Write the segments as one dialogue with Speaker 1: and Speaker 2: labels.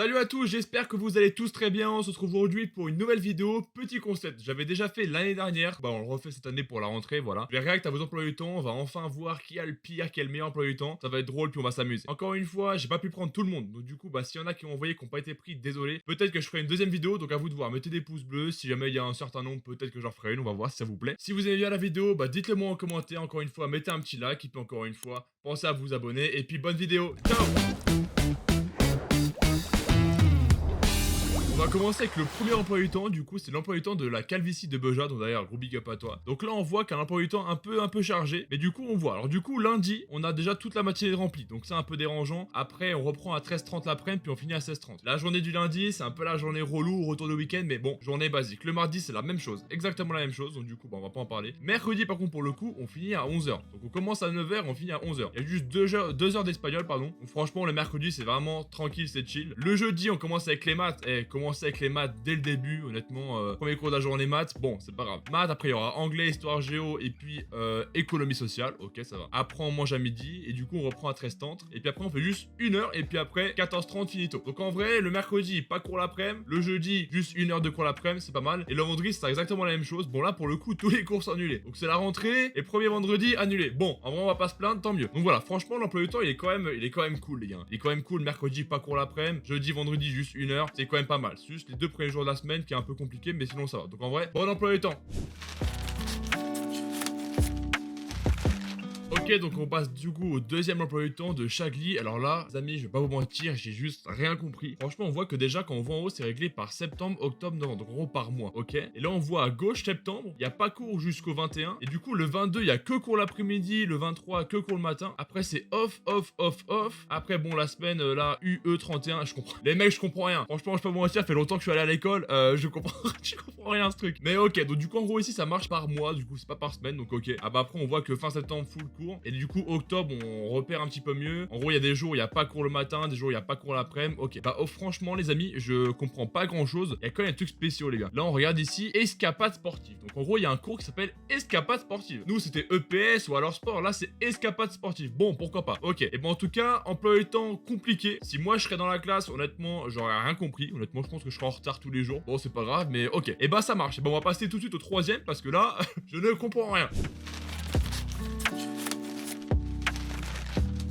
Speaker 1: Salut à tous, j'espère que vous allez tous très bien. On se retrouve aujourd'hui pour une nouvelle vidéo. Petit concept, j'avais déjà fait l'année dernière. Bah, on le refait cette année pour la rentrée, voilà. Je vais réacter à vos emplois du temps. On va enfin voir qui a le pire, qui a le meilleur emploi du temps. Ça va être drôle, puis on va s'amuser. Encore une fois, j'ai pas pu prendre tout le monde. Donc, du coup, bah, s'il y en a qui ont envoyé, qui n'ont pas été pris, désolé. Peut-être que je ferai une deuxième vidéo. Donc, à vous de voir. Mettez des pouces bleus. Si jamais il y a un certain nombre, peut-être que j'en ferai une. On va voir si ça vous plaît. Si vous aimez bien la vidéo, bah, dites-le moi en commentaire. Encore une fois, mettez un petit like. Et puis, encore une fois, pensez à vous abonner. Et puis, bonne vidéo. Ciao! On va commencer avec le premier emploi du temps, du coup c'est l'emploi du temps de la calvitie de Beja, donc d'ailleurs gros big up à toi. Donc là on voit qu'un emploi du temps un peu chargé, mais du coup on voit. Alors du coup lundi, on a déjà toute la matinée remplie, donc c'est un peu dérangeant. Après on reprend à 13h30 l'après-midi, puis on finit à 16h30. La journée du lundi, c'est un peu la journée relou, retour de week-end, mais bon, journée basique. Le mardi c'est la même chose, exactement la même chose, donc du coup bah, on va pas en parler. Mercredi par contre pour le coup, on finit à 11h. Donc on commence à 9h, on finit à 11h. Il y a juste 2 heures d'espagnol, pardon. Donc franchement le mercredi c'est vraiment tranquille, c'est chill. Le jeudi on commence avec les maths, commencer avec les maths dès le début, honnêtement, premier cours de la journée maths, bon, c'est pas grave. Maths, après il y aura anglais, histoire géo, et puis économie sociale, ok, ça va. Après on mange à midi, et du coup on reprend à 13h30, et puis après on fait juste 1 heure, et puis après 14h30 finito. Donc en vrai, le mercredi, pas cours l'après-midi, le jeudi, juste 1 heure de cours l'après-midi, c'est pas mal, et le vendredi, c'est exactement la même chose. Bon là, pour le coup, tous les cours sont annulés. Donc c'est la rentrée, et premier vendredi, annulé. Bon, en vrai, on va pas se plaindre, tant mieux. Donc voilà, franchement, l'emploi du temps, il est quand même cool, les gars. Il est quand même cool, mercredi, pas cours l'après-midi, jeudi, vendredi, juste 1 heure, c'est quand même pas mal. C'est juste les 2 premiers jours de la semaine qui est un peu compliqué, mais sinon ça va. Donc en vrai, bon emploi du temps. Ok, donc on passe du coup au deuxième emploi du temps de Chagli. Alors là, les amis, je vais pas vous mentir, j'ai juste rien compris. Franchement, on voit que déjà, quand on voit en haut, c'est réglé par septembre, octobre, novembre. Donc en gros, par mois, ok. Et là, on voit à gauche, septembre, il n'y a pas cours jusqu'au 21. Et du coup, le 22, il y a que cours l'après-midi. Le 23, que cours le matin. Après, c'est off, off, off, off. Après, bon, la semaine, là, UE 31, je comprends. Les mecs, je comprends rien. Franchement, je vais pas vous mentir, ça fait longtemps que je suis allé à l'école. Je comprends, je comprends rien à ce truc. Mais ok, donc du coup, en gros, ici, ça marche par mois. Du coup, c'est pas par semaine. Donc ok. Ah bah après, on voit que fin septembre, full cours. Et du coup, octobre, on repère un petit peu mieux. En gros, il y a des jours où il n'y a pas cours le matin, des jours où il n'y a pas cours l'après-midi. Ok, bah franchement, les amis, je comprends pas grand-chose. Il y a quand même des trucs spéciaux, les gars. Là, on regarde ici, escapade sportive. Donc, en gros, il y a un cours qui s'appelle escapade sportive. Nous, c'était EPS ou alors sport. Là, c'est escapade sportive. Bon, pourquoi pas. Ok, et bon, en tout cas, emploi du temps compliqué. Si moi, je serais dans la classe, honnêtement, j'aurais rien compris. Honnêtement, je pense que je serais en retard tous les jours. Bon, c'est pas grave, mais ok. Et bah, ça marche. Et bon, on va passer tout de suite au troisième parce que là, je ne comprends rien.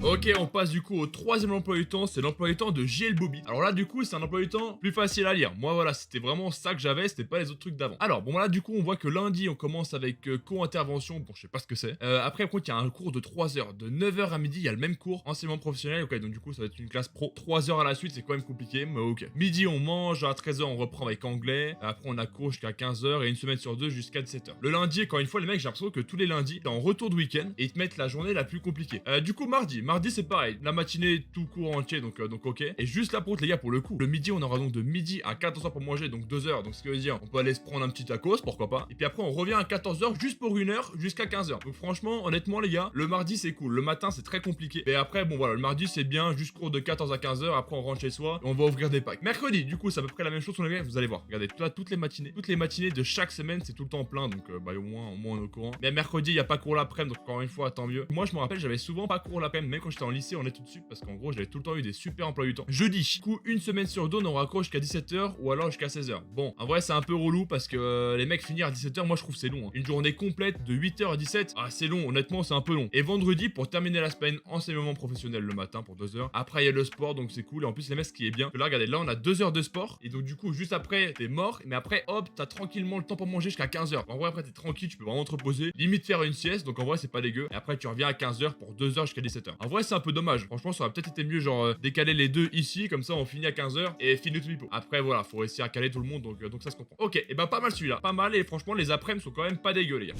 Speaker 1: Ok, on passe du coup au troisième emploi du temps, c'est l'emploi du temps de JL Bobby. Alors là, du coup, c'est un emploi du temps plus facile à lire. Moi, voilà, c'était vraiment ça que j'avais, c'était pas les autres trucs d'avant. Alors, bon, là, du coup, on voit que lundi, on commence avec co-intervention. Bon, je sais pas ce que c'est. Après, par contre, il y a un cours de 3 heures. De 9h à midi, il y a le même cours, enseignement professionnel. Ok, donc du coup, ça va être une classe pro. 3 heures à la suite, c'est quand même compliqué, mais ok. Midi, on mange, à 13h, on reprend avec anglais. Après, on a cours jusqu'à 15h et une semaine sur deux jusqu'à 17h. Le lundi, encore une fois, les mecs, j'ai l'impression que tous les lundis, t'es en retour de week-end et ils te mettent la journée la plus compliquée. Du coup, mardi, c'est pareil. La matinée, tout court entier, donc ok. Et juste là, pour les gars, pour le coup, le midi, on aura donc de midi à 14h pour manger, donc 2 heures. Donc ce qui veut dire, on peut aller se prendre un petit tacos, pourquoi pas. Et puis après, on revient à 14h juste pour 1 heure jusqu'à 15h. Donc franchement, honnêtement, les gars, le mardi, c'est cool. Le matin, c'est très compliqué. Et après, bon voilà, le mardi, c'est bien, juste cours de 14 à 15h. Après, on rentre chez soi et on va ouvrir des packs. Mercredi, du coup, c'est à peu près la même chose sur les gars. Vous allez voir. Regardez, là, toutes les matinées de chaque semaine, c'est tout le temps plein. Donc bah, au moins, on est au courant. Mais mercredi, il n'y a pas cours l'après-midi, donc encore une fois, tant mieux. Moi, je me rappelle, j'avais souvent pas cours l'après-midi, même quand j'étais en lycée, on est tout de suite parce qu'en gros, j'avais tout le temps eu des super emplois du temps. Jeudi, du coup, une semaine sur deux, on aura cours jusqu'à 17h ou alors jusqu'à 16h. Bon, en vrai, c'est un peu relou parce que les mecs finir à 17h, moi je trouve c'est long. Hein. Une journée complète de 8h à 17h, ah c'est long, honnêtement, c'est un peu long. Et vendredi, pour terminer la semaine, enseignement professionnel le matin pour 2 heures. Après, il y a le sport, donc c'est cool. Et en plus, les mecs, ce qui est bien, que là, regardez, là, on a 2 heures de sport. Et donc, du coup, juste après, t'es mort. Mais après, hop, t'as tranquillement le temps pour manger jusqu'à 15h. En vrai, après, t'es tranquille, tu peux vraiment te reposer. Limite faire une sieste, donc en vrai, c'est pas dégueu. Et après, tu reviens à 15h pour 2 heures jusqu'à 17h. En vrai, c'est un peu dommage. Franchement, ça aurait peut-être été mieux, genre, décaler les deux ici, comme ça on finit à 15h et finit tout pipo. Après voilà, faut réussir à caler tout le monde, donc ça se comprend. Ok, et bah pas mal celui-là, pas mal, et franchement les après-midi sont quand même pas dégueux les gars.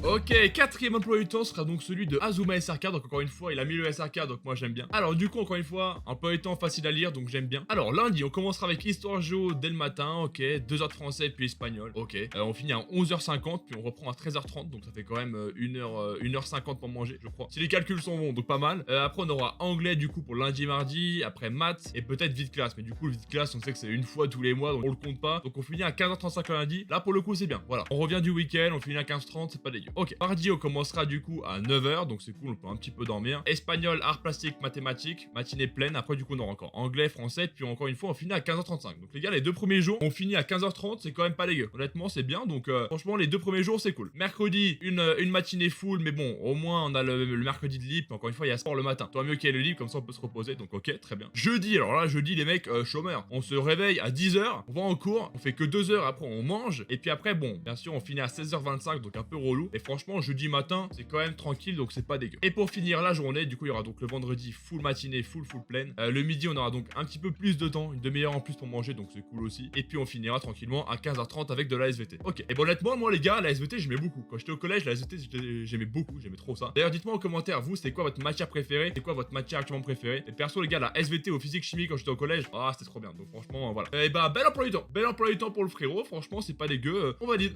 Speaker 1: Ok, quatrième emploi du temps sera donc celui de Azuma SRK, donc encore une fois il a mis le SRK, donc moi j'aime bien. Alors du coup encore une fois, emploi du temps facile à lire, donc j'aime bien. Alors lundi on commencera avec Histoire Géo dès le matin, ok, 2 heures de français puis espagnol, ok. On finit à 11h50 puis on reprend à 13h30, donc ça fait quand même 1h50 pour manger je crois. Si les calculs sont bons, donc pas mal. Après on aura anglais du coup pour lundi mardi, après maths et peut-être vide classe, mais du coup le vide classe on sait que c'est une fois tous les mois donc on le compte pas. Donc on finit à 15h35 le lundi, là pour le coup c'est bien, voilà. On revient du week-end, on finit à 15h30, c'est pas dégueu. Ok, mardi on commencera du coup à 9h, donc c'est cool, on peut un petit peu dormir. Espagnol, art plastique, mathématiques, matinée pleine. Après du coup on aura encore anglais, français, puis encore une fois on finit à 15h35. Donc les gars, les 2 premiers jours on finit à 15h30, c'est quand même pas dégueu. Honnêtement c'est bien, donc franchement les 2 premiers jours c'est cool. Mercredi, une matinée full, mais bon, au moins on a le mercredi de libre. Encore une fois il y a sport le matin. Toi mieux qu'il y ait le libre, comme ça on peut se reposer, donc ok, très bien. Jeudi, alors là jeudi les mecs, chômeurs. On se réveille à 10h, on va en cours, on fait que 2 heures, après on mange, et puis après bon, bien sûr on finit à 16h25, donc un peu relou. Et franchement jeudi matin c'est quand même tranquille, donc c'est pas dégueu. Et pour finir la journée, du coup il y aura donc le vendredi full matinée, full pleine. Le midi on aura donc un petit peu plus de temps, une demi-heure en plus pour manger, donc c'est cool aussi. Et puis on finira tranquillement à 15h30 avec de la SVT. Ok, et bon honnêtement moi les gars, la SVT j'aimais beaucoup. Quand j'étais au collège, la SVT j'aimais beaucoup, j'aimais trop ça. D'ailleurs dites-moi en commentaire, vous c'est quoi votre matière préférée? C'est quoi votre matière actuellement préférée? Et perso les gars, la SVT au physique chimie quand j'étais au collège, ah c'était trop bien. Donc franchement voilà. Et bah bel emploi du temps pour le frérot, franchement c'est pas dégueu, on valide.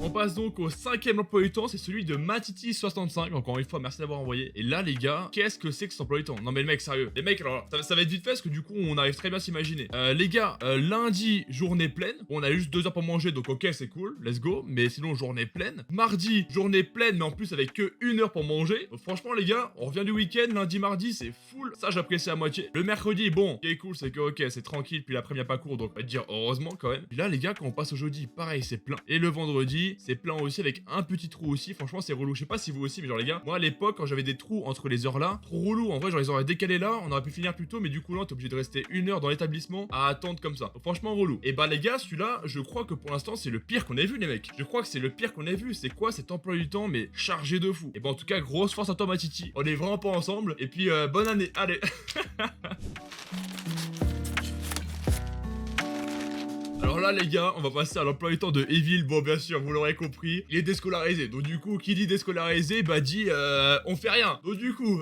Speaker 1: On passe donc au 5ème emploi du temps, c'est celui de Matiti65. Encore une fois, merci d'avoir envoyé. Et là, les gars, qu'est-ce que c'est que cet emploi du temps? Non, mais le mec, sérieux. Les mecs, alors, ça va être vite fait parce que du coup, on arrive très bien à s'imaginer. Les gars, lundi, journée pleine. Bon, on a juste 2 heures pour manger, donc ok, c'est cool, let's go. Mais sinon, journée pleine. Mardi, journée pleine, mais en plus avec que 1 heure pour manger. Donc, franchement, les gars, on revient du week-end. Lundi, mardi, c'est full. Ça, j'apprécie à moitié. Le mercredi, bon, ce qui est cool, c'est que ok, c'est tranquille. Puis l'après, il n'y a pas cours, donc on va dire heureusement quand même. Puis là, les gars, quand on passe au jeudi, pareil, c'est plein. Et le vendredi, c'est plein aussi avec un petit trou aussi. Franchement, c'est relou. Je sais pas si vous aussi, mais genre, les gars, moi à l'époque, quand j'avais des trous entre les heures là, trop relou. En vrai, genre, ils auraient décalé là, on aurait pu finir plus tôt, mais du coup, là, t'es obligé de rester 1 heure dans l'établissement à attendre comme ça. Donc, franchement, relou. Et bah, les gars, celui-là, je crois que pour l'instant, c'est le pire qu'on ait vu, les mecs. Je crois que c'est le pire qu'on ait vu. C'est quoi cet emploi du temps, mais chargé de fou. Et bah, en tout cas, grosse force à toi, Matiti. On est vraiment pas ensemble. Et puis, bonne année. Allez. Alors là les gars, on va passer à l'emploi du temps de Evil. Bon bien sûr, vous l'aurez compris, il est déscolarisé. Donc du coup, qui dit déscolarisé, bah dit on fait rien. Donc du coup,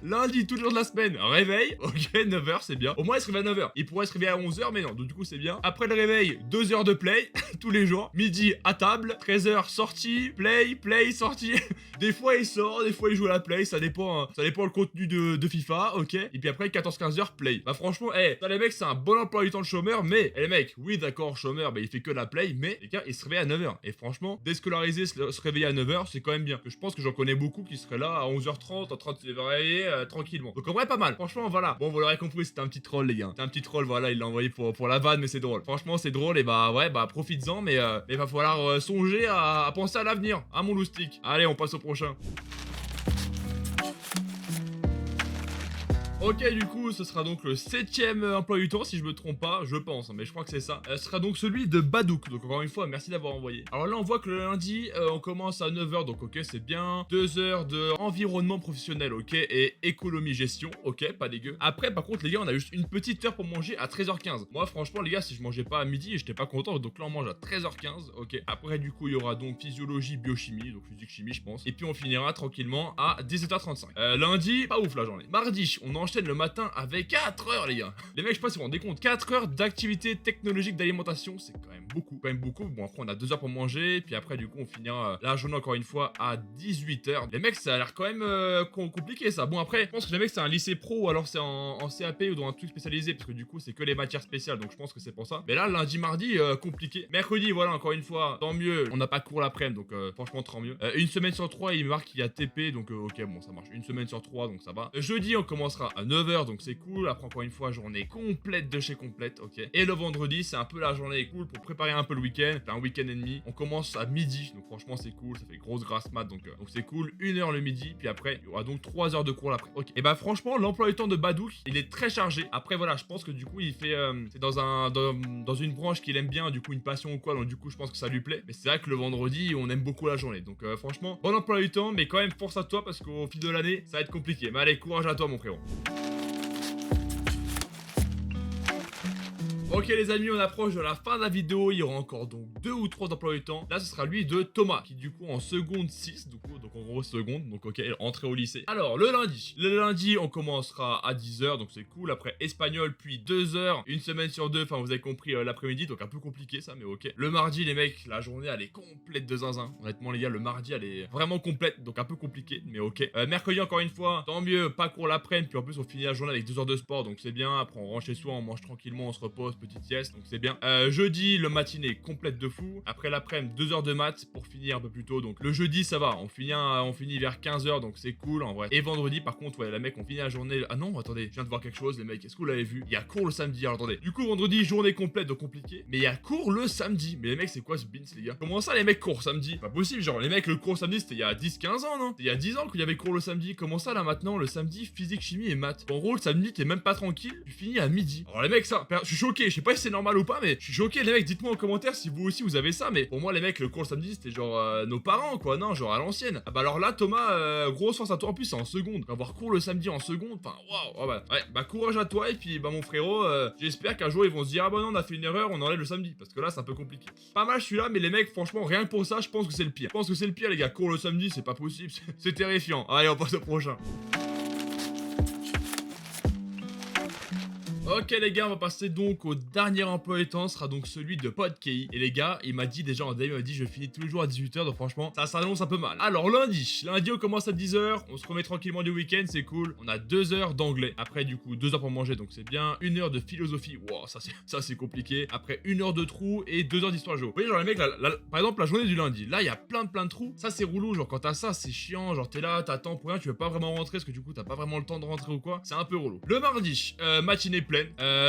Speaker 1: lundi, tout le jour de la semaine, réveil. Ok, 9h, c'est bien. Au moins il se réveille à 9h. Il pourrait se réveiller à 11h, mais non, donc du coup c'est bien. Après le réveil, 2 heures de play, tous les jours. Midi, à table. 13h, sortie, play, sortie. Des fois il sort, des fois il joue à la play, ça dépend le contenu de FIFA, ok. Et puis après 14-15h, play. Bah franchement, ça les mecs, c'est un bon emploi du temps de chômeur, mais les mecs, oui d'accord, chômeur, bah il fait que la play, mais les gars, il se réveille à 9h. Et franchement, déscolariser, se réveiller à 9h, c'est quand même bien. Je pense que j'en connais beaucoup qui seraient là à 11h30 en train de se réveiller tranquillement. Donc en vrai, pas mal. Franchement, voilà. Bon, vous l'aurez compris, c'était un petit troll, les gars. C'était un petit troll, voilà, il l'a envoyé pour la vanne, mais c'est drôle. Franchement, c'est drôle, et bah ouais, bah profites-en, mais va falloir songer à penser à l'avenir, hein, mon loustic. Allez, on passe au prochain. Ok, du coup, ce sera donc le 7ème emploi du temps, si je me trompe pas, je pense, mais je crois que c'est ça. Ce sera donc celui de Badouk, donc encore une fois, merci d'avoir envoyé. Alors là, on voit que le lundi, on commence à 9h, donc ok, c'est bien. 2 heures de environnement professionnel, ok, et économie gestion, ok, pas dégueu. Après, par contre, les gars, on a juste une petite heure pour manger à 13h15. Moi, franchement, les gars, si je mangeais pas à midi, j'étais pas content, donc là, on mange à 13h15, ok. Après, du coup, il y aura donc physiologie, biochimie, donc physique, chimie, je pense. Et puis, on finira tranquillement à 17h35. Lundi, pas ouf la journée. Mardi, on enchaîne le matin avec 4 heures, les gars. Les mecs, je sais pas si vous vous rendez compte, 4 heures d'activité technologique d'alimentation, c'est quand même beaucoup. Bon, après, on a 2 heures pour manger, puis après, du coup, on finira la journée encore une fois à 18h. Les mecs, ça a l'air quand même compliqué, ça. Bon, après, je pense que les mecs, c'est un lycée pro, ou alors c'est en CAP ou dans un truc spécialisé, parce que du coup, c'est que les matières spéciales, donc je pense que c'est pour ça. Mais là, lundi, mardi, compliqué. Mercredi, voilà, encore une fois, tant mieux. On n'a pas cours l'après-midi, donc franchement, tant mieux. Une semaine sur 3, il marque qu'il y a TP, donc ok, bon, ça marche. Une semaine sur 3, donc ça va. Jeudi, on commencera à 9h, donc c'est cool. Après, encore une fois, journée complète de chez complète, ok. Et le vendredi, c'est un peu la journée cool pour préparer un peu le week-end. C'est un week-end et demi. On commence à midi, donc franchement, c'est cool. Ça fait grosse grasse mat, donc c'est cool. 1 heure le midi, puis après, il y aura donc 3 heures de cours l'après. Ok. Et bah, franchement, l'emploi du temps de Badouk, il est très chargé. Après, voilà, je pense que du coup, il fait. C'est dans une branche qu'il aime bien, du coup, une passion ou quoi. Donc, du coup, je pense que ça lui plaît. Mais c'est vrai que le vendredi, on aime beaucoup la journée. Donc, franchement, bon emploi du temps, mais quand même, force à toi parce qu'au fil de l'année, ça va être compliqué. Mais allez, courage à toi, mon frérot. Ok les amis, on approche de la fin de la vidéo, il y aura encore donc 2 ou 3 emplois du temps. Là ce sera lui de Thomas, qui du coup en seconde 6, donc en gros seconde, donc ok, entrée au lycée. Alors le lundi on commencera à 10h, donc c'est cool. Après espagnol, puis 2 heures, une semaine sur 2, enfin vous avez compris l'après-midi, donc un peu compliqué ça, mais ok. Le mardi les mecs, la journée elle est complète de zinzin. Honnêtement les gars, le mardi elle est vraiment complète, donc un peu compliqué, mais ok. Mercredi encore une fois, tant mieux, pas court l'après-midi, puis en plus on finit la journée avec 2 heures de sport, donc c'est bien. Après on rentre chez soi, on mange tranquillement, on se repose. petite sieste, donc c'est bien. Jeudi, le matinée complète de fou. Après l'après-midi, 2 heures de maths pour finir un peu plus tôt. Donc le jeudi, ça va, on finit vers 15 h, donc c'est cool en vrai. Et vendredi, par contre, ouais, les mecs, on finit la journée. Ah non, attendez, je viens de voir quelque chose, les mecs. Est-ce que vous l'avez vu? Il y a cours le samedi. Alors attendez. Du coup, vendredi, journée complète, donc compliqué. Mais il y a cours le samedi. Mais les mecs, c'est quoi ce beans, les gars? Comment ça, les mecs cours samedi? Pas possible, genre, les mecs, le cours samedi, c'était il y a 10-15 ans, non? C'était il y a 10 ans qu'il y avait cours le samedi. Comment ça, là, maintenant, le samedi, physique, chimie et maths? En gros, le samedi, t'es même pas tranquille, tu finis à midi. Alors, les mecs, ça, je suis choqué. Je sais pas si c'est normal ou pas, mais je suis choqué, les mecs. Dites-moi en commentaire si vous aussi vous avez ça. Mais pour moi, les mecs, le cours le samedi, c'était genre nos parents, quoi. Non, genre à l'ancienne. Ah bah, alors là, Thomas, grosse force à toi. En plus, c'est en seconde. Avoir cours le samedi en seconde, enfin, waouh. Oh bah, ouais, bah, courage à toi. Et puis, bah, mon frérot, j'espère qu'un jour, ils vont se dire, ah bah non, on a fait une erreur, on enlève le samedi. Parce que là, c'est un peu compliqué. Pas mal celui-là, mais les mecs, franchement, rien que pour ça, je pense que c'est le pire. Je pense que c'est le pire, les gars. Cours le samedi, c'est pas possible. C'est terrifiant. Allez, on passe au prochain. Ok les gars, on va passer donc au dernier emploi du temps, ce sera donc celui de Podkey. Et les gars, il m'a dit déjà en DM, il m'a dit je finis tous les jours à 18 h, donc franchement, ça s'annonce un peu mal. Alors lundi, on commence à 10 h, on se remet tranquillement du week-end, c'est cool. On a 2 heures d'anglais, après du coup 2 heures pour manger, donc c'est bien. 1 heure de philosophie, wow, ça c'est compliqué. Après 1 heure de trous et 2 heures d'histoire géo. Vous voyez genre les mecs, par exemple la journée du lundi, là il y a plein de trous, ça c'est relou, genre quand t'as ça c'est chiant, genre t'es là, t'attends pour rien, tu veux pas vraiment rentrer, parce que du coup t'as pas vraiment le temps de rentrer ou quoi, c'est un peu relou. Le mardi, matinée pleine.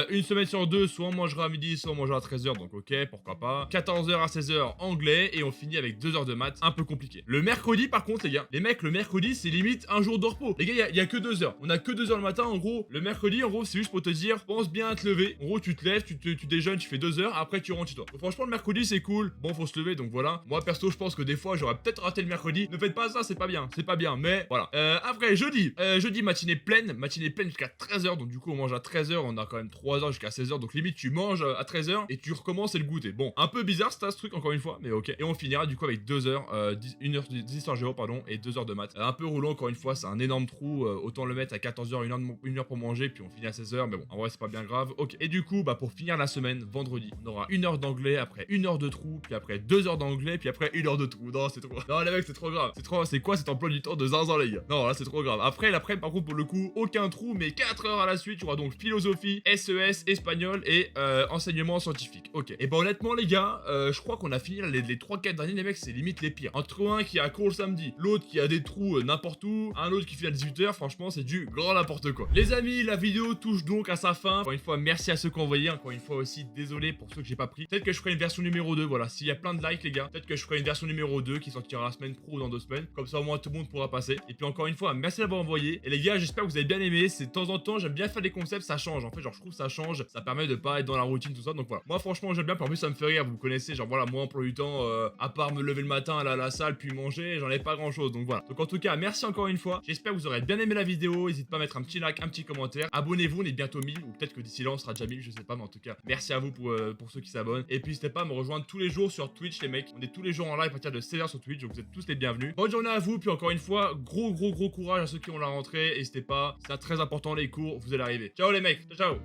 Speaker 1: Une semaine sur deux, soit on mangera à midi, soit on mangera à 13 h, donc ok, pourquoi pas. 14 h à 16 h, anglais, et on finit avec 2 heures de maths, un peu compliqué. Le mercredi, par contre, les gars, les mecs, le mercredi, c'est limite un jour de repos. Les gars, il y a que 2 heures. On a que 2 heures le matin, en gros. Le mercredi, en gros, c'est juste pour te dire, pense bien à te lever. En gros, tu te lèves, tu déjeunes, tu fais 2 heures, après tu rentres chez toi. Donc, franchement, le mercredi, c'est cool. Bon, faut se lever, donc voilà. Moi, perso, je pense que des fois, j'aurais peut-être raté le mercredi. Ne faites pas ça, c'est pas bien, mais voilà. Après, jeudi, matinée pleine jusqu'à 13 h, donc du coup, on mange à 13 h, on a quand même 3 heures jusqu'à 16 h, donc limite tu manges à 13 h et tu recommences et le goûter. Bon, un peu bizarre ce truc encore une fois, mais ok. Et on finira du coup avec 2 heures, 1 heure d'histoire géo, pardon, et 2 heures de maths. Un peu roulant encore une fois, c'est un énorme trou, autant le mettre à 14 h, 1 heure pour manger, puis on finit à 16 h, mais bon, en vrai c'est pas bien grave. Ok, et du coup, bah pour finir la semaine, vendredi, on aura 1 heure d'anglais, après 1 heure de trou, puis après 2 heures d'anglais, puis après 1 heure de trou. Non, c'est trop. Non, les mecs, c'est trop grave. C'est quoi cet emploi du temps de zinzin, les gars? Non, là c'est trop grave. Après, l'après, par contre, pour le coup, aucun trou, mais 4 heures à la suite, tu auras donc philosophie, SES, espagnol et enseignement scientifique. Ok. Et bah honnêtement les gars, je crois qu'on a fini les 3-4 derniers, les mecs, c'est limite les pires. Entre un qui a cours le samedi, l'autre qui a des trous n'importe où, un autre qui finit à 18 h, franchement c'est du grand n'importe quoi. Les amis, la vidéo touche donc à sa fin. Encore une fois, merci à ceux qui ont envoyé. Encore une fois aussi, désolé pour ceux que j'ai pas pris. Peut-être que je ferai une version numéro 2, voilà. S'il y a plein de likes les gars, peut-être que je ferai une version numéro 2 qui sortira la semaine pro ou dans 2 semaines. Comme ça au moins tout le monde pourra passer. Et puis encore une fois, merci d'avoir envoyé. Et les gars, j'espère que vous avez bien aimé. C'est de temps en temps, j'aime bien faire des concepts, ça change. En fait, genre je trouve ça change, ça permet de pas être dans la routine tout ça. Donc voilà. Moi franchement j'aime bien, puis en plus ça me fait rire, vous me connaissez, genre voilà, moi emploi du temps, à part me lever le matin, aller à la salle, puis manger, j'en ai pas grand chose, donc voilà. Donc en tout cas, merci encore une fois, j'espère que vous aurez bien aimé la vidéo, n'hésitez pas à mettre un petit like, un petit commentaire, abonnez-vous, on est bientôt 1000, ou peut-être que d'ici là on sera déjà 1000, je sais pas, mais en tout cas, merci à vous pour ceux qui s'abonnent, et puis n'hésitez pas à me rejoindre tous les jours sur Twitch les mecs, on est tous les jours en live à partir de 16 h sur Twitch, donc vous êtes tous les bienvenus. Bonne journée à vous, puis encore une fois, gros courage à ceux qui ont la rentrée, n'hésitez pas, c'est très important les cours, vous allez arriver. Ciao les mecs, ciao.